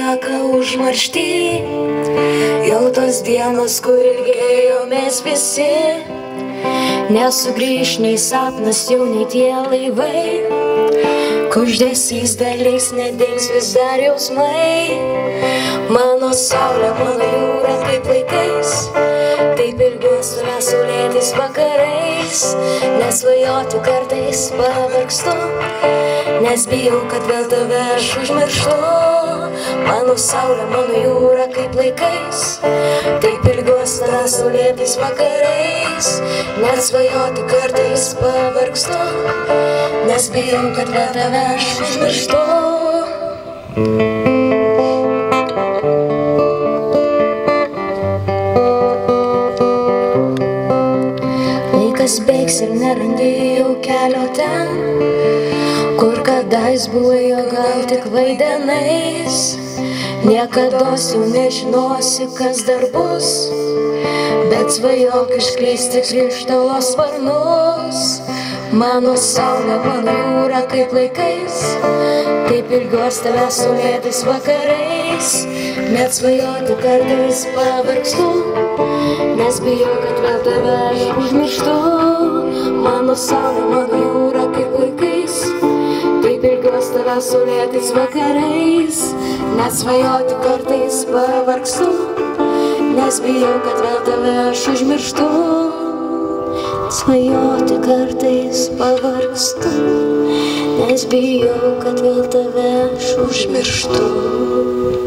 lieka užmaršty. Jau tos dienos, kur ilgėjomės visi, nesugrįš nei sapnas, jau nei tie laivai. Kuždesys dalis nedings vis dar jausmai. Mano saulė, mano jūra kaip laikais, taip ilgiuos tavęs saulėtais vakarais. Nesvajoti kartais pavargstu, nes bijau, kad vėl tave aš užmirštu. Mano saulė, mano jūra kaip laikais, taip ilgiuos tavęs saulėtais vakarais. Nesvajoti kartais pavargstu, nes bijau, kad vėl tave aš užmirštu. Laikas bėgs ir nerandi jau kelio ten, kur kadais buvai, o gal tik vaidenais. Niekados jau nežinosi, kas dar bus, bet svajok iškleisti krištolo sparnus. Mano saulė, mano jūra kaip laikais, taip ilgiuos tavęs saulėtais vakarais. Net svajoti kartais pavargstu, nes bijau, kad vėl tave aš užmirštu. Mano saulė, mano jūra kaip laikais, taip ilgiuos tavęs saulėtais vakarais. Net svajoti kartais pavargstu, nes bijau, kad vėl tave aš užmirštu. Svajoti kartais pavargstu, nes bijau, kad vėl tave aš užmirštu.